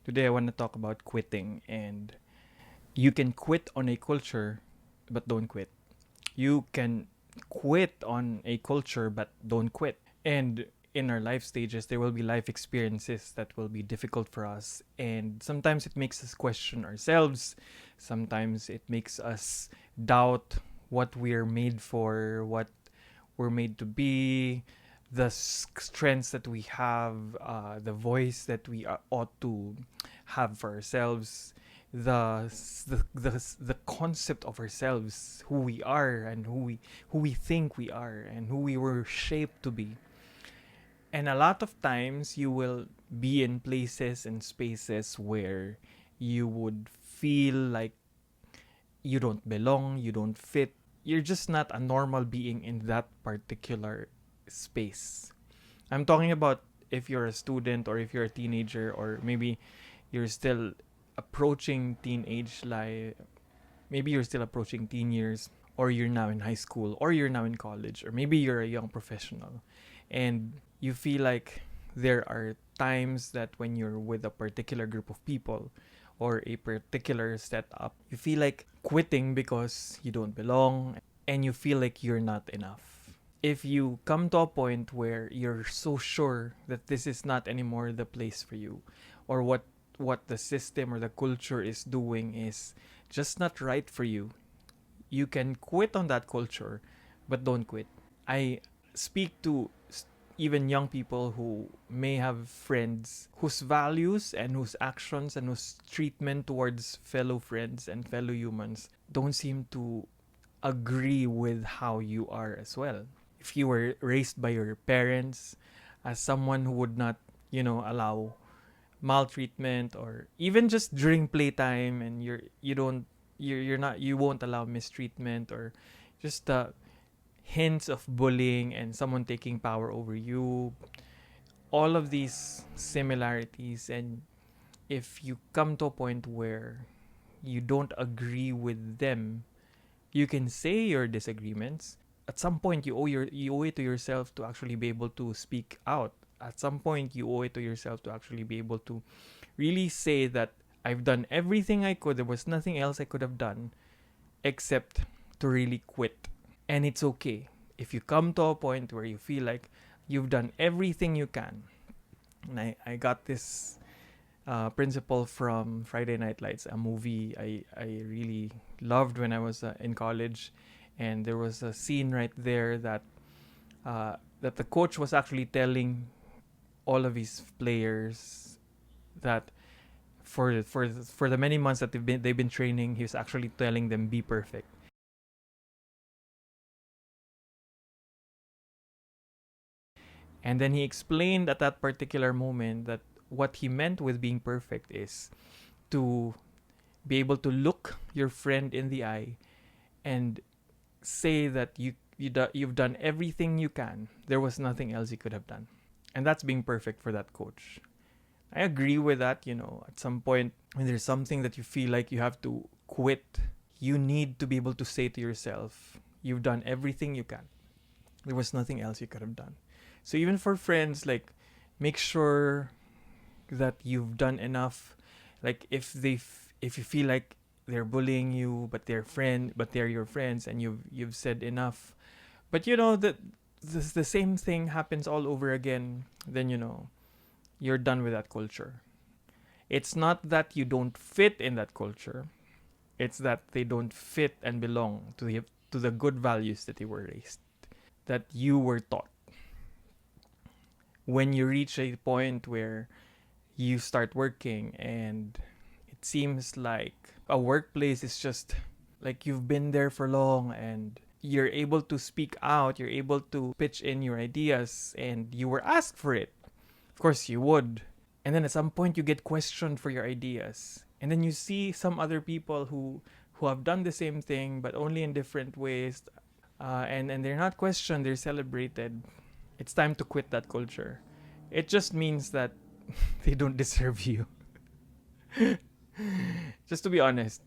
Today I want to talk about quitting, and you can quit on a culture but don't quit. You can quit on a culture but don't quit. And in our life stages there will be life experiences that will be difficult for us, and sometimes it makes us question ourselves. Sometimes it makes us doubt what we're made for, what we're made to be, the strengths that we have, the voice that we ought to have for ourselves, the concept of ourselves, who we are and who we think we are and who we were shaped to be. And a lot of times you will be in places and spaces where you would feel like you don't belong, you don't fit, you're just not a normal being in that particular space. I'm talking about if you're a student or if you're a teenager, or maybe you're still approaching teenage life, maybe you're still approaching teen years, or you're now in high school, or you're now in college, or maybe you're a young professional, and you feel like there are times that when you're with a particular group of people or a particular setup, you feel like quitting because you don't belong and you feel like you're not enough. If you come to a point where you're so sure that this is not anymore the place for you, or what the system or the culture is doing is just not right for you, you can quit on that culture, but don't quit. I speak to even young people who may have friends whose values and whose actions and whose treatment towards fellow friends and fellow humans don't seem to agree with how you are as well. If you were raised by your parents as someone who would not, allow maltreatment, or even just during playtime, and you won't allow mistreatment, or just hints of bullying and someone taking power over you, all of these similarities. And if you come to a point where you don't agree with them, you can say your disagreements. At some point you owe it to yourself to actually be able to speak out. At some point you owe it to yourself to actually be able to really say that I've done everything I could. There was nothing else I could have done except to really quit. And it's okay if you come to a point where you feel like you've done everything you can. And I got this principle from Friday Night Lights, a movie I really loved when I was in college. And there was a scene right there that the coach was actually telling all of his players that for the many months that they've been training, he was actually telling them be perfect. And then he explained at that particular moment that what he meant with being perfect is to be able to look your friend in the eye and say that you've done everything you can. There was nothing else you could have done. And that's being perfect for that coach. I agree with that. At some point when there's something that you feel like you have to quit, you need to be able to say to yourself, you've done everything you can. There was nothing else you could have done. So even for friends, like, make sure that you've done enough. Like, if you feel like they're bullying you, but they're your friends, and you've said enough, but that the same thing happens all over again, then you're done with that culture. It's not that you don't fit in that culture. It's that they don't fit and belong to the good values that you were raised, that you were taught. When you reach a point where you start working and it seems like a workplace is just like you've been there for long, and you're able to speak out, you're able to pitch in your ideas, and you were asked for it. Of course, you would. And then at some point, you get questioned for your ideas. And then you see some other people who have done the same thing, but only in different ways. And they're not questioned, they're celebrated. It's time to quit that culture. It just means that they don't deserve you. Just to be honest,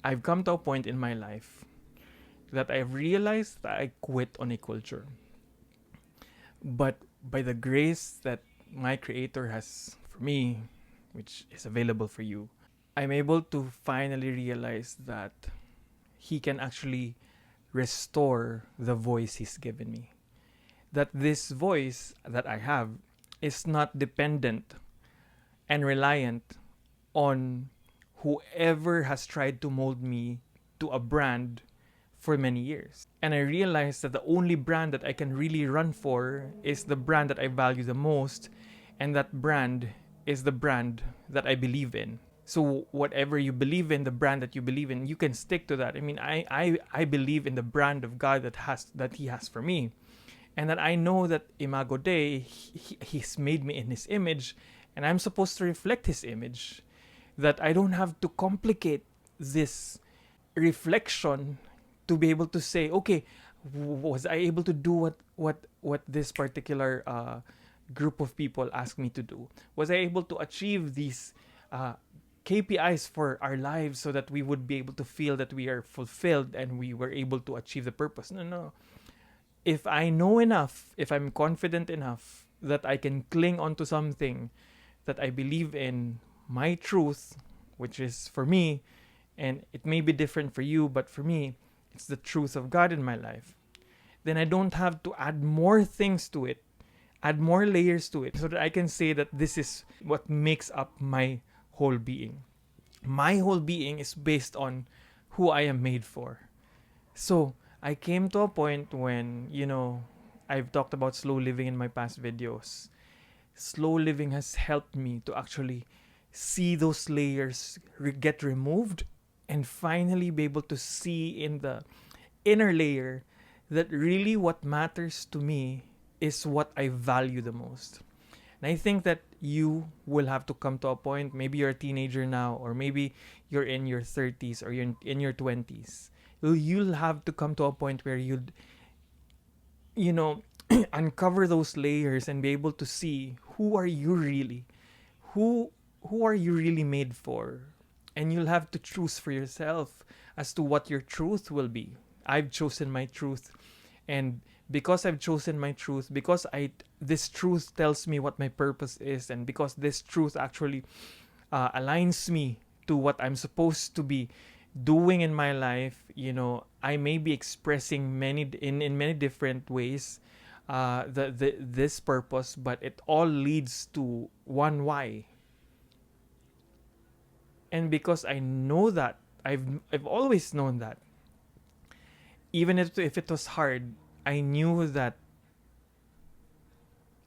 I've come to a point in my life that I've realized that I quit on a culture. But by the grace that my creator has for me, which is available for you, I'm able to finally realize that He can actually restore the voice He's given me. That this voice that I have is not dependent and reliant on whoever has tried to mold me to a brand for many years. And I realized that the only brand that I can really run for is the brand that I value the most, and that brand is the brand that I believe in. So whatever you believe in, the brand that you believe in, you can stick to that. I mean, I believe in the brand of God that He has for me. And that I know that Imago Dei, He's made me in His image, and I'm supposed to reflect His image. That I don't have to complicate this reflection to be able to say, okay, was I able to do what this particular group of people asked me to do? Was I able to achieve these KPIs for our lives so that we would be able to feel that we are fulfilled and we were able to achieve the purpose? No. If I know enough, if I'm confident enough that I can cling onto something that I believe in, my truth, which is for me, and it may be different for you, but for me, it's the truth of God in my life, then I don't have to add more things to it, add more layers to it, so that I can say that this is what makes up my whole being. My whole being is based on who I am made for. So I came to a point when, I've talked about slow living in my past videos. Slow living has helped me to actually see those layers get removed and finally be able to see in the inner layer that really what matters to me is what I value the most. And I think that you will have to come to a point, maybe you're a teenager now, or maybe you're in your 30s or you're in your 20s. You'll have to come to a point where you'd, uncover those layers and be able to see who are you really, who are you really made for, and you'll have to choose for yourself as to what your truth will be. I've chosen my truth, and because I've chosen my truth, because this truth tells me what my purpose is, and because this truth actually aligns me to what I'm supposed to be doing in my life, I may be expressing in many different ways this purpose, but it all leads to one why. And because I know that, I've always known that, even if it was hard, I knew that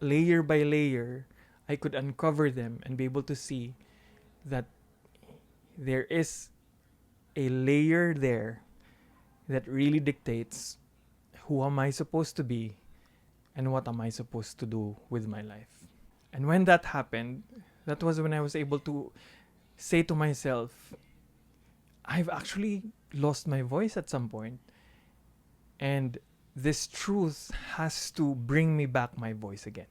layer by layer, I could uncover them and be able to see that there is a layer there that really dictates who am I supposed to be and what am I supposed to do with my life. And when that happened, that was when I was able to say to myself, I've actually lost my voice at some point, and this truth has to bring me back my voice again.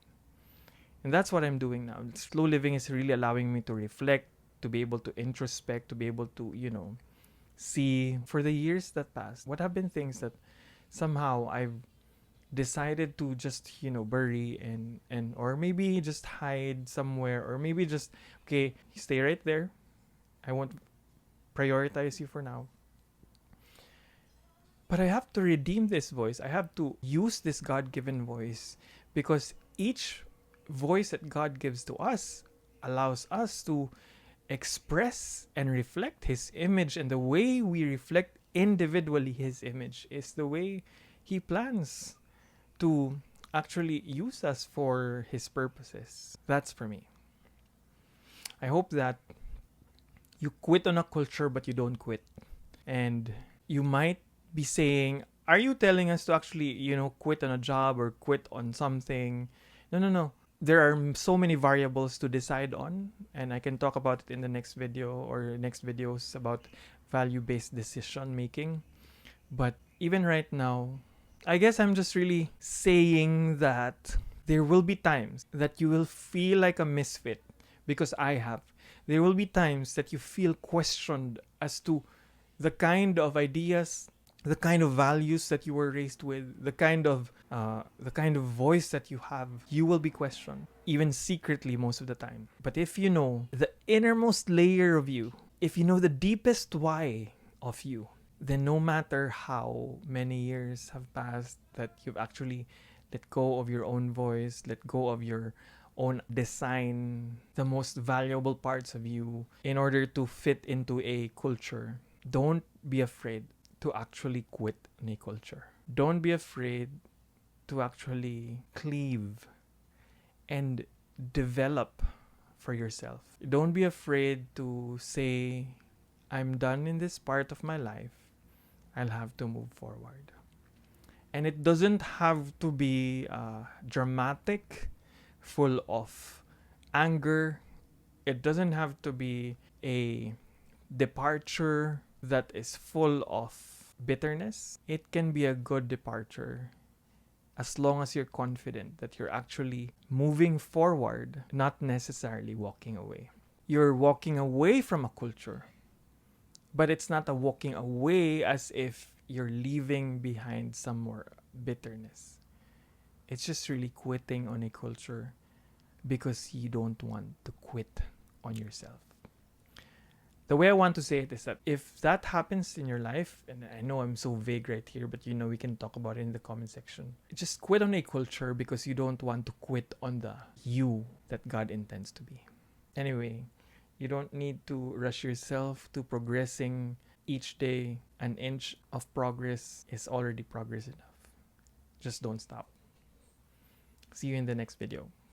And that's what I'm doing now. Slow living is really allowing me to reflect, to be able to introspect, to be able to, see for the years that passed, what have been things that somehow I've decided to just, bury and or maybe just hide somewhere, or maybe just, okay, stay right there. I won't prioritize you for now. But I have to redeem this voice. I have to use this God-given voice, because each voice that God gives to us allows us to express and reflect His image, and the way we reflect individually His image is the way He plans to actually use us for His purposes. That's for me. I hope that you quit on a culture but you don't quit. And you might be saying, are you telling us to actually, quit on a job or quit on something? No. There are so many variables to decide on, and I can talk about it in the next video or next videos about value-based decision making. But even right now, I guess I'm just really saying that there will be times that you will feel like a misfit, because I have. There will be times that you feel questioned as to the kind of ideas, the kind of values that you were raised with, the kind of voice that you have, you will be questioned, even secretly most of the time. But if you know the innermost layer of you, if you know the deepest why of you, then no matter how many years have passed that you've actually let go of your own voice, let go of your own design, the most valuable parts of you, in order to fit into a culture, don't be afraid to actually quit a culture. Don't be afraid to actually cleave and develop for yourself. Don't be afraid to say, I'm done in this part of my life. I'll have to move forward. And it doesn't have to be dramatic, full of anger. It doesn't have to be a departure that is full of bitterness. It can be a good departure as long as you're confident that you're actually moving forward, not necessarily walking away. You're walking away from a culture, but it's not a walking away as if you're leaving behind some more bitterness. It's just really quitting on a culture because you don't want to quit on yourself. The way I want to say it is that if that happens in your life, and I know I'm so vague right here, but we can talk about it in the comment section. Just quit on a culture because you don't want to quit on the you that God intends to be. Anyway, you don't need to rush yourself to progressing each day. An inch of progress is already progress enough. Just don't stop. See you in the next video.